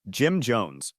Jim Jones.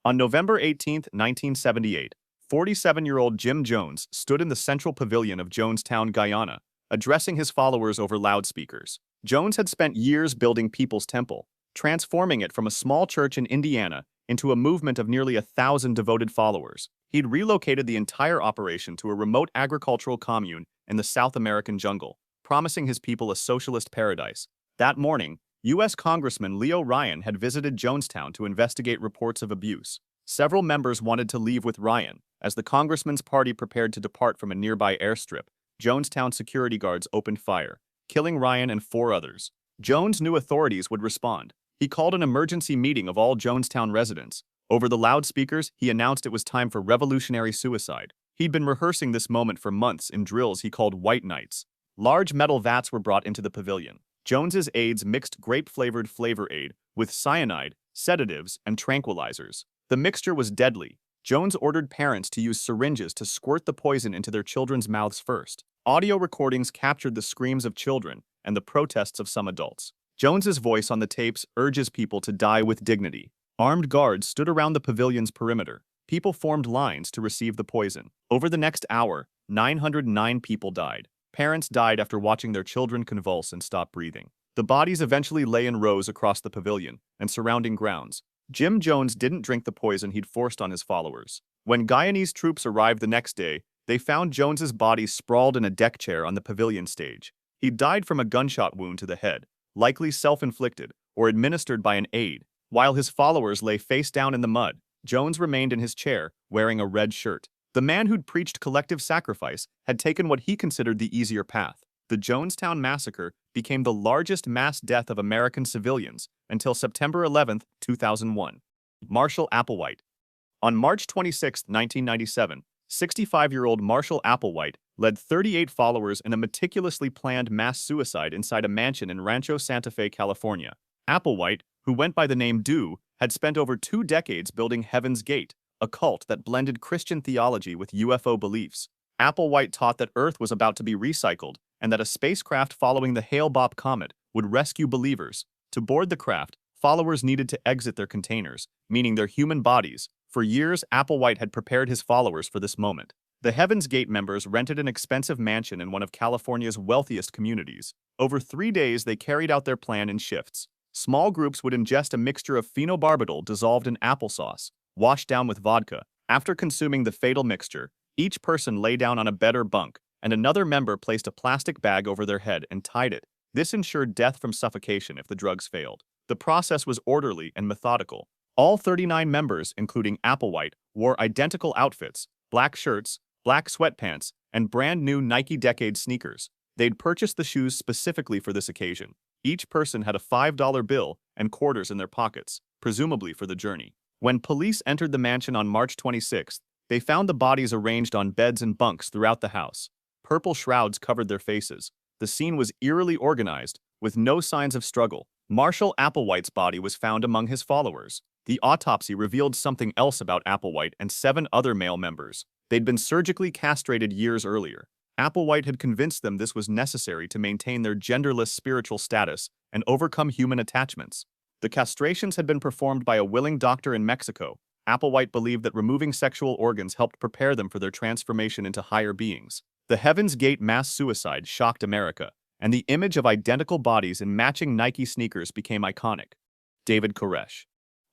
On November 18, 1978, 47-year-old Jim Jones stood in the central pavilion of Jonestown, Guyana, addressing his followers over loudspeakers. Jones had spent years building People's Temple, transforming it from a small church in Indiana into a movement of nearly 1,000 devoted followers. He'd relocated the entire operation to a remote agricultural commune in the South American jungle, promising his people a socialist paradise. That morning, U.S. Congressman Leo Ryan had visited Jonestown to investigate reports of abuse. Several members wanted to leave with Ryan. As the congressman's party prepared to depart from a nearby airstrip, Jonestown security guards opened fire, killing Ryan and 4 others. Jones knew authorities would respond. He called an emergency meeting of all Jonestown residents. Over the loudspeakers, he announced it was time for revolutionary suicide. He'd been rehearsing this moment for months in drills he called White Nights. Large metal vats were brought into the pavilion. Jones's aides mixed grape-flavored Flavor Aid with cyanide, sedatives, and tranquilizers. The mixture was deadly. Jones ordered parents to use syringes to squirt the poison into their children's mouths first. Audio recordings captured the screams of children and the protests of some adults. Jones's voice on the tapes urges people to die with dignity. Armed guards stood around the pavilion's perimeter. People formed lines to receive the poison. Over the next hour, 909 people died. Parents died after watching their children convulse and stop breathing. The bodies eventually lay in rows across the pavilion and surrounding grounds. Jim Jones didn't drink the poison he'd forced on his followers. When Guyanese troops arrived the next day, they found Jones's body sprawled in a deck chair on the pavilion stage. He died from a gunshot wound to the head, likely self-inflicted or administered by an aide. While his followers lay face down in the mud, Jones remained in his chair, wearing a red shirt. The man who'd preached collective sacrifice had taken what he considered the easier path. The Jonestown Massacre became the largest mass death of American civilians until September 11, 2001. Marshall Applewhite. On March 26, 1997, 65-year-old Marshall Applewhite led 38 followers in a meticulously planned mass suicide inside a mansion in Rancho Santa Fe, California. Applewhite, who went by the name Do, had spent over 2 decades building Heaven's Gate, a cult that blended Christian theology with UFO beliefs. Applewhite taught that Earth was about to be recycled and that a spacecraft following the Hale-Bopp comet would rescue believers. To board the craft, followers needed to exit their containers, meaning their human bodies. For years, Applewhite had prepared his followers for this moment. The Heaven's Gate members rented an expensive mansion in one of California's wealthiest communities. Over 3 days, they carried out their plan in shifts. Small groups would ingest a mixture of phenobarbital dissolved in applesauce, washed down with vodka. After consuming the fatal mixture, each person lay down on a bed or bunk, and another member placed a plastic bag over their head and tied it. This ensured death from suffocation if the drugs failed. The process was orderly and methodical. All 39 members, including Applewhite, wore identical outfits, black shirts, black sweatpants, and brand new Nike Decade sneakers. They'd purchased the shoes specifically for this occasion. Each person had a $5 bill and quarters in their pockets, presumably for the journey. When police entered the mansion on March 26, they found the bodies arranged on beds and bunks throughout the house. Purple shrouds covered their faces. The scene was eerily organized, with no signs of struggle. Marshall Applewhite's body was found among his followers. The autopsy revealed something else about Applewhite and 7 other male members. They'd been surgically castrated years earlier. Applewhite had convinced them this was necessary to maintain their genderless spiritual status and overcome human attachments. The castrations had been performed by a willing doctor in Mexico. Applewhite believed that removing sexual organs helped prepare them for their transformation into higher beings. The Heaven's Gate mass suicide shocked America, and the image of identical bodies in matching Nike sneakers became iconic. David Koresh.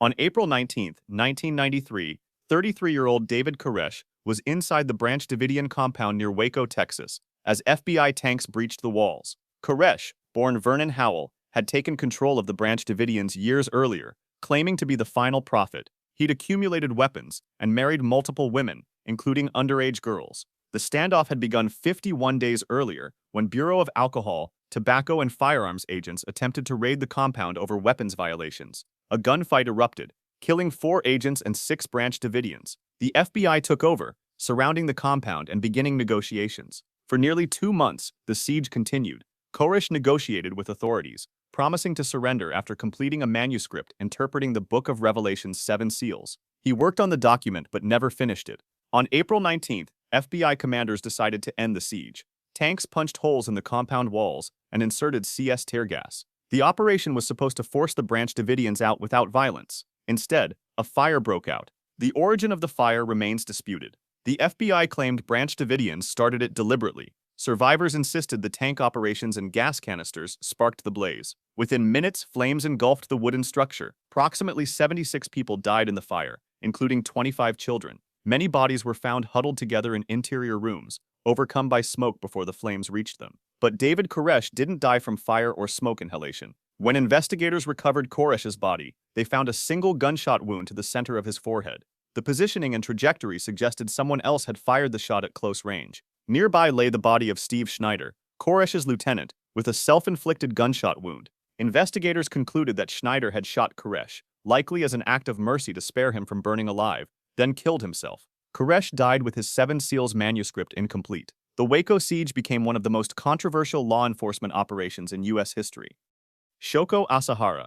On April 19, 1993, 33-year-old David Koresh was inside the Branch Davidian compound near Waco, Texas, as FBI tanks breached the walls. Koresh, born Vernon Howell, had taken control of the Branch Davidians years earlier, claiming to be the final prophet. He'd accumulated weapons and married multiple women, including underage girls. The standoff had begun 51 days earlier when Bureau of Alcohol, Tobacco and Firearms agents attempted to raid the compound over weapons violations. A gunfight erupted, killing 4 agents and 6 Branch Davidians. The FBI took over, surrounding the compound and beginning negotiations. For nearly 2 months, the siege continued. Koresh negotiated with authorities, promising to surrender after completing a manuscript interpreting the Book of Revelation's 7 seals. He worked on the document but never finished it. On April 19th, FBI commanders decided to end the siege. Tanks punched holes in the compound walls and inserted CS tear gas. The operation was supposed to force the Branch Davidians out without violence. Instead, a fire broke out. The origin of the fire remains disputed. The FBI claimed Branch Davidians started it deliberately. Survivors insisted the tank operations and gas canisters sparked the blaze. Within minutes, flames engulfed the wooden structure. Approximately 76 people died in the fire, including 25 children. Many bodies were found huddled together in interior rooms, overcome by smoke before the flames reached them. But David Koresh didn't die from fire or smoke inhalation. When investigators recovered Koresh's body, they found a single gunshot wound to the center of his forehead. The positioning and trajectory suggested someone else had fired the shot at close range. Nearby lay the body of Steve Schneider, Koresh's lieutenant, with a self-inflicted gunshot wound. Investigators concluded that Schneider had shot Koresh, likely as an act of mercy to spare him from burning alive, then killed himself. Koresh died with his Seven Seals manuscript incomplete. The Waco siege became one of the most controversial law enforcement operations in U.S. history. Shoko Asahara.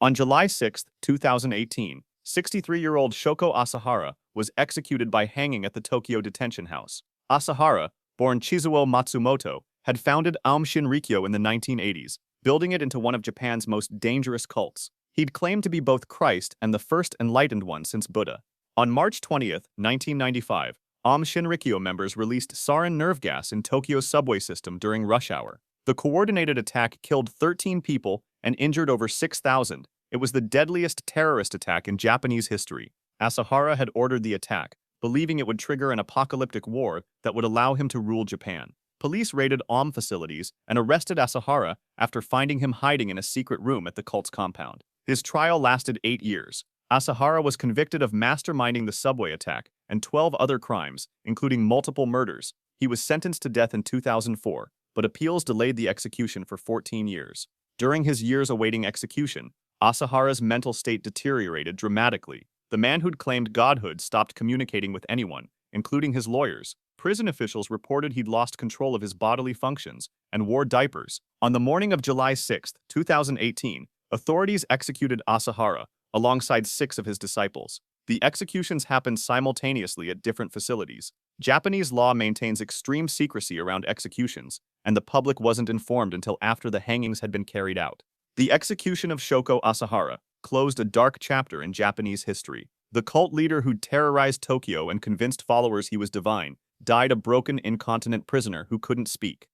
On July 6, 2018, 63-year-old Shoko Asahara was executed by hanging at the Tokyo detention house. Asahara, born Chizuo Matsumoto, had founded Aum Shinrikyo in the 1980s, building it into one of Japan's most dangerous cults. He'd claimed to be both Christ and the first enlightened one since Buddha. On March 20, 1995, Aum Shinrikyo members released sarin nerve gas in Tokyo's subway system during rush hour. The coordinated attack killed 13 people and injured over 6,000. It was the deadliest terrorist attack in Japanese history. Asahara had ordered the attack, believing it would trigger an apocalyptic war that would allow him to rule Japan. Police raided Aum facilities and arrested Asahara after finding him hiding in a secret room at the cult's compound. His trial lasted 8 years. Asahara was convicted of masterminding the subway attack and 12 other crimes, including multiple murders. He was sentenced to death in 2004, but appeals delayed the execution for 14 years. During his years awaiting execution, Asahara's mental state deteriorated dramatically. The man who'd claimed godhood stopped communicating with anyone, including his lawyers. Prison officials reported he'd lost control of his bodily functions and wore diapers. On the morning of July 6, 2018, authorities executed Asahara alongside 6 of his disciples. The executions happened simultaneously at different facilities. Japanese law maintains extreme secrecy around executions, and the public wasn't informed until after the hangings had been carried out. The execution of Shoko Asahara closed a dark chapter in Japanese history. The cult leader who'd terrorized Tokyo and convinced followers he was divine died a broken, incontinent prisoner who couldn't speak.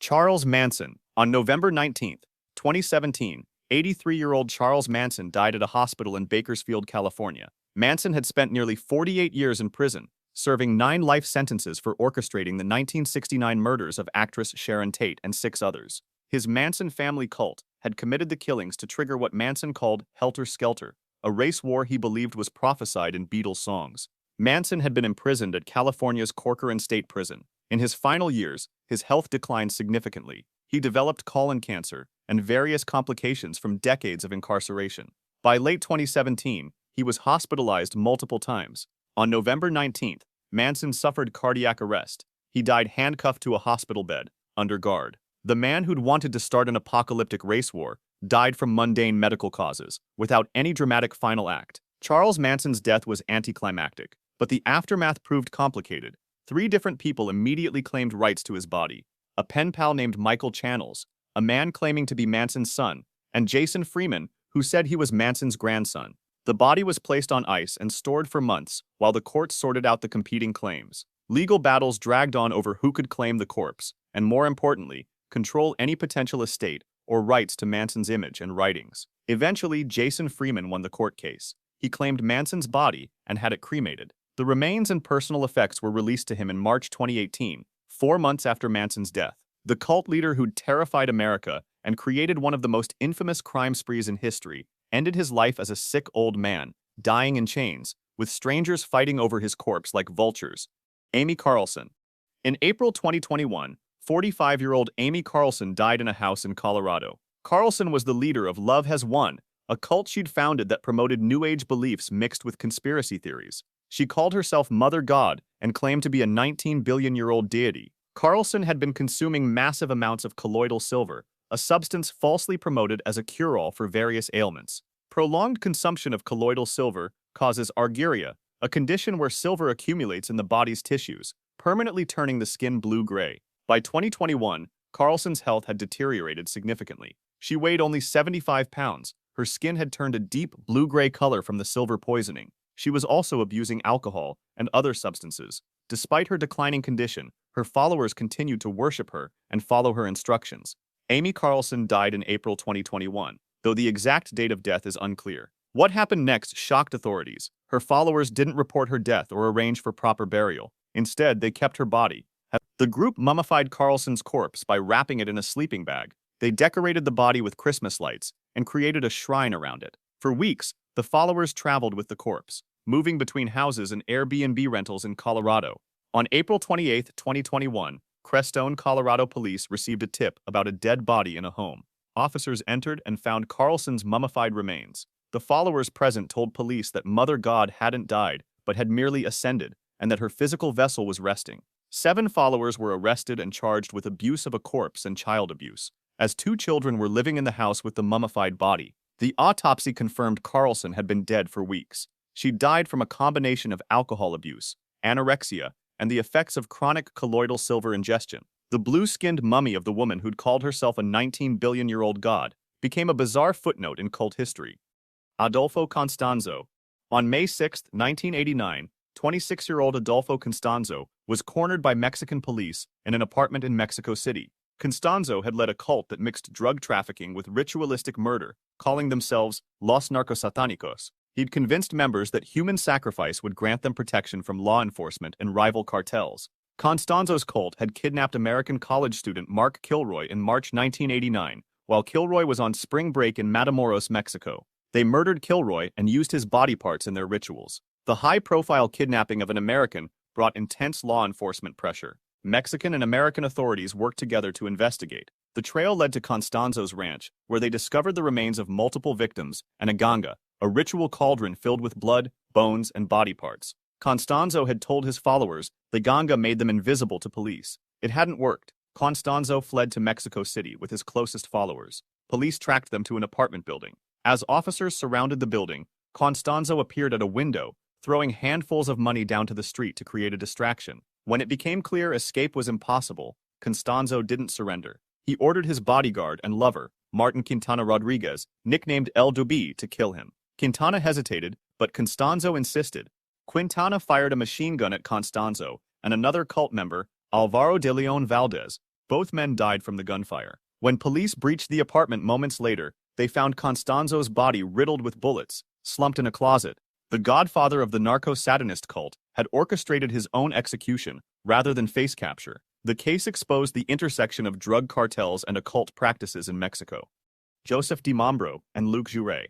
Charles Manson. On November 19, 2017, 83-year-old Charles Manson died at a hospital in Bakersfield, California. Manson had spent nearly 48 years in prison, serving 9 life sentences for orchestrating the 1969 murders of actress Sharon Tate and 6 others. His Manson family cult had committed the killings to trigger what Manson called Helter Skelter, a race war he believed was prophesied in Beatles songs. Manson had been imprisoned at California's Corcoran State Prison. In his final years, his health declined significantly. He developed colon cancer and various complications from decades of incarceration. By late 2017, he was hospitalized multiple times. On November 19th, Manson suffered cardiac arrest. He died handcuffed to a hospital bed, under guard. The man who'd wanted to start an apocalyptic race war died from mundane medical causes, without any dramatic final act. Charles Manson's death was anticlimactic, but the aftermath proved complicated. 3 different people immediately claimed rights to his body: a pen pal named Michael Channels, a man claiming to be Manson's son, and Jason Freeman, who said he was Manson's grandson. The body was placed on ice and stored for months while the courts sorted out the competing claims. Legal battles dragged on over who could claim the corpse, and more importantly, control any potential estate or rights to Manson's image and writings. Eventually, Jason Freeman won the court case. He claimed Manson's body and had it cremated. The remains and personal effects were released to him in March 2018, 4 months after Manson's death. The cult leader who'd terrified America and created one of the most infamous crime sprees in history ended his life as a sick old man, dying in chains, with strangers fighting over his corpse like vultures. Amy Carlson. In April 2021, 45-year-old Amy Carlson died in a house in Colorado. Carlson was the leader of Love Has Won, a cult she'd founded that promoted New Age beliefs mixed with conspiracy theories. She called herself Mother God and claimed to be a 19-billion-year-old deity. Carlson had been consuming massive amounts of colloidal silver, a substance falsely promoted as a cure-all for various ailments. Prolonged consumption of colloidal silver causes argyria, a condition where silver accumulates in the body's tissues, permanently turning the skin blue-gray. By 2021, Carlson's health had deteriorated significantly. She weighed only 75 pounds, Her skin had turned a deep blue-gray color from the silver poisoning. She was also abusing alcohol and other substances. Despite her declining condition, her followers continued to worship her and follow her instructions. Amy Carlson died in April 2021, though the exact date of death is unclear. What happened next shocked authorities. Her followers didn't report her death or arrange for proper burial. Instead, they kept her body. The group mummified Carlson's corpse by wrapping it in a sleeping bag. They decorated the body with Christmas lights and created a shrine around it. For weeks, the followers traveled with the corpse, moving between houses and Airbnb rentals in Colorado. On April 28, 2021, Crestone, Colorado police received a tip about a dead body in a home. Officers entered and found Carlson's mummified remains. The followers present told police that Mother God hadn't died, but had merely ascended, and that her physical vessel was resting. 7 followers were arrested and charged with abuse of a corpse and child abuse, as 2 children were living in the house with the mummified body. The autopsy confirmed Carlson had been dead for weeks. She died from a combination of alcohol abuse, anorexia, and the effects of chronic colloidal silver ingestion. The blue-skinned mummy of the woman who'd called herself a 19-billion-year-old god became a bizarre footnote in cult history. Adolfo Constanzo. On May 6, 1989, 26-year-old Adolfo Constanzo was cornered by Mexican police in an apartment in Mexico City. Constanzo had led a cult that mixed drug trafficking with ritualistic murder, calling themselves Los Narcosatánicos. He'd convinced members that human sacrifice would grant them protection from law enforcement and rival cartels. Constanzo's cult had kidnapped American college student Mark Kilroy in March 1989, while Kilroy was on spring break in Matamoros, Mexico. They murdered Kilroy and used his body parts in their rituals. The high-profile kidnapping of an American brought intense law enforcement pressure. Mexican and American authorities worked together to investigate. The trail led to Constanzo's ranch, where they discovered the remains of multiple victims and a ganga, a ritual cauldron filled with blood, bones, and body parts. Constanzo had told his followers the ganga made them invisible to police. It hadn't worked. Constanzo fled to Mexico City with his closest followers. Police tracked them to an apartment building. As officers surrounded the building, Constanzo appeared at a window, throwing handfuls of money down to the street to create a distraction. When it became clear escape was impossible, Constanzo didn't surrender. He ordered his bodyguard and lover, Martin Quintana Rodriguez, nicknamed El Dubi, to kill him. Quintana hesitated, but Constanzo insisted. Quintana fired a machine gun at Constanzo and another cult member, Alvaro de Leon Valdez. Both men died from the gunfire. When police breached the apartment moments later, they found Constanzo's body riddled with bullets, slumped in a closet. The godfather of the narco-satanist cult had orchestrated his own execution rather than face capture. The case exposed the intersection of drug cartels and occult practices in Mexico. Joseph Di Mambro and Luke Jouret.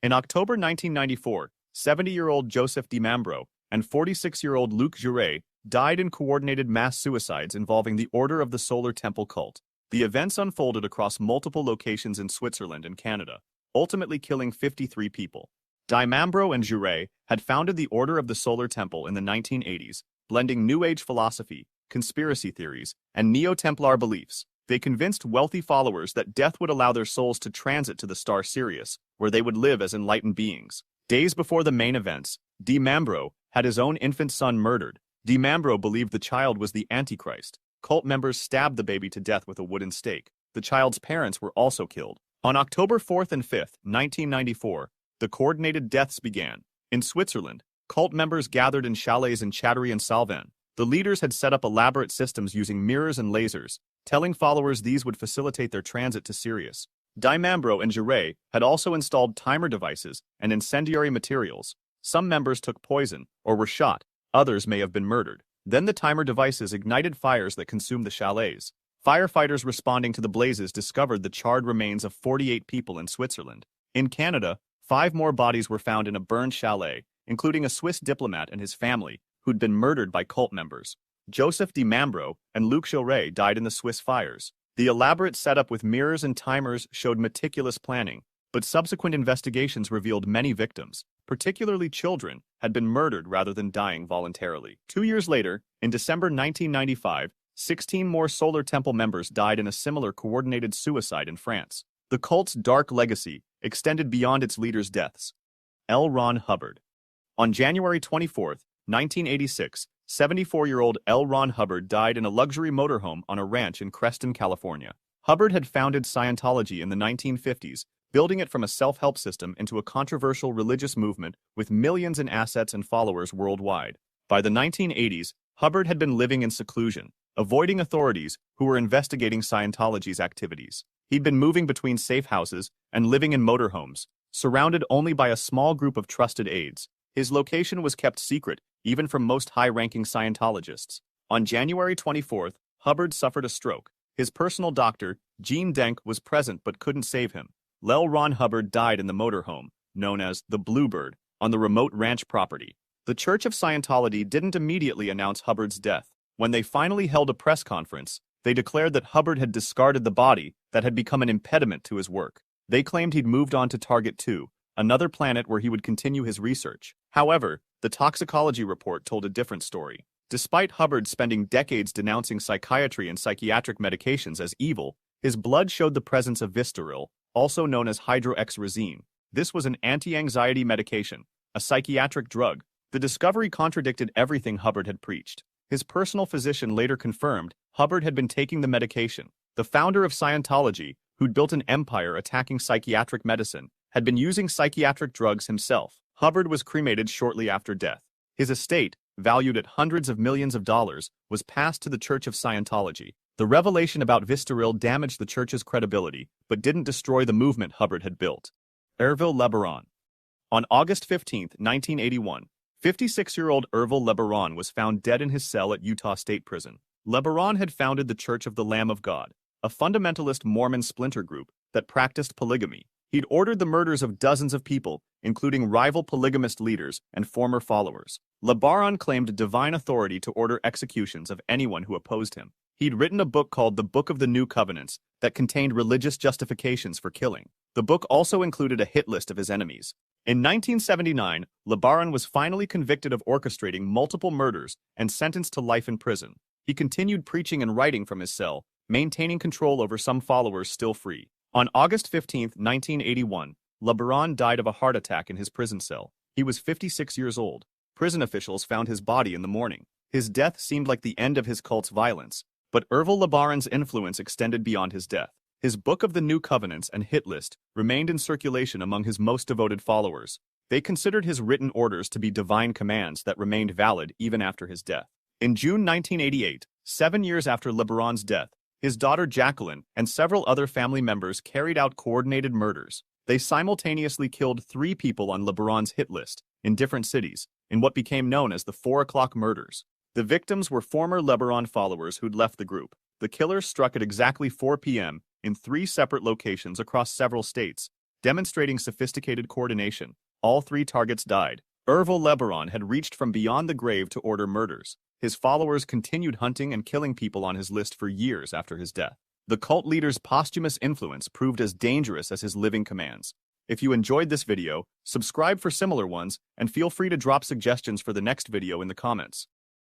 In October 1994, 70-year-old Joseph Di Mambro and 46-year-old Luke Jouret died in coordinated mass suicides involving the Order of the Solar Temple cult. The events unfolded across multiple locations in Switzerland and Canada, ultimately killing 53 people. Di Mambro and Jouret had founded the Order of the Solar Temple in the 1980s, blending New Age philosophy, conspiracy theories, and Neo-Templar beliefs. They convinced wealthy followers that death would allow their souls to transit to the star Sirius, where they would live as enlightened beings. Days before the main events, Di Mambro had his own infant son murdered. Di Mambro believed the child was the Antichrist. Cult members stabbed the baby to death with a wooden stake. The child's parents were also killed. On October 4th and 5th, 1994, the coordinated deaths began. In Switzerland, cult members gathered in chalets in Chattery and Salvan. The leaders had set up elaborate systems using mirrors and lasers, telling followers these would facilitate their transit to Sirius. Di Mambro and Jouret had also installed timer devices and incendiary materials. Some members took poison or were shot. Others may have been murdered. Then the timer devices ignited fires that consumed the chalets. Firefighters responding to the blazes discovered the charred remains of 48 people in Switzerland. In Canada, 5 more bodies were found in a burned chalet, including a Swiss diplomat and his family, who'd been murdered by cult members. Joseph Di Mambro and Luke Jouret died in the Swiss fires. The elaborate setup with mirrors and timers showed meticulous planning, but subsequent investigations revealed many victims, particularly children, had been murdered rather than dying voluntarily. 2 years later, in December 1995, 16 more Solar Temple members died in a similar coordinated suicide in France. The cult's dark legacy extended beyond its leaders' deaths. L. Ron Hubbard. On January 24, 1986, 74-year-old L. Ron Hubbard died in a luxury motorhome on a ranch in Creston, California. Hubbard had founded Scientology in the 1950s building it from a self-help system into a controversial religious movement with millions in assets and followers worldwide. By the 1980s, Hubbard had been living in seclusion, avoiding authorities who were investigating Scientology's activities. He'd been moving between safe houses and living in motorhomes, surrounded only by a small group of trusted aides. His location was kept secret, even from most high-ranking Scientologists. On January 24th, Hubbard suffered a stroke. His personal doctor, Gene Denk, was present but couldn't save him. L. Ron Hubbard died in the motorhome, known as the Bluebird, on the remote ranch property. The Church of Scientology didn't immediately announce Hubbard's death. When they finally held a press conference, they declared that Hubbard had discarded the body that had become an impediment to his work. They claimed he'd moved on to Target 2, another planet where he would continue his research. However, the toxicology report told a different story. Despite Hubbard spending decades denouncing psychiatry and psychiatric medications as evil, his blood showed the presence of Vistaril, also known as hydroxyzine. This was an anti-anxiety medication, a psychiatric drug. The discovery contradicted everything Hubbard had preached. His personal physician later confirmed Hubbard had been taking the medication. The founder of Scientology, who'd built an empire attacking psychiatric medicine, had been using psychiatric drugs himself. Hubbard was cremated shortly after death. His estate, valued at hundreds of millions of dollars, was passed to the Church of Scientology. The revelation about Vistaril damaged the church's credibility, but didn't destroy the movement Hubbard had built. Evril Lebaron. On August 15, 1981, 56-year-old Evril Lebaron was found dead in his cell at Utah State Prison. Lebaron had founded the Church of the Lamb of God, a fundamentalist Mormon splinter group that practiced polygamy. He'd ordered the murders of dozens of people, including rival polygamist leaders and former followers. Lebaron claimed divine authority to order executions of anyone who opposed him. He'd written a book called The Book of the New Covenants that contained religious justifications for killing. The book also included a hit list of his enemies. In 1979, Lebaron was finally convicted of orchestrating multiple murders and sentenced to life in prison. He continued preaching and writing from his cell, maintaining control over some followers still free. On August 15, 1981, Lebaron died of a heart attack in his prison cell. He was 56 years old. Prison officials found his body in the morning. His death seemed like the end of his cult's violence, but Evril Lebaron's influence extended beyond his death. His Book of the New Covenants and hit list remained in circulation among his most devoted followers. They considered his written orders to be divine commands that remained valid even after his death. In June 1988, 7 years after Lebaron's death, his daughter Jacqueline and several other family members carried out coordinated murders. They simultaneously killed 3 people on Lebaron's hit list in different cities, in what became known as the 4 o'clock murders. The victims were former Lebaron followers who'd left the group. The killers struck at exactly 4 p.m. in 3 separate locations across several states, demonstrating sophisticated coordination. All 3 targets died. Evril Lebaron had reached from beyond the grave to order murders. His followers continued hunting and killing people on his list for years after his death. The cult leader's posthumous influence proved as dangerous as his living commands. If you enjoyed this video, subscribe for similar ones, and feel free to drop suggestions for the next video in the comments.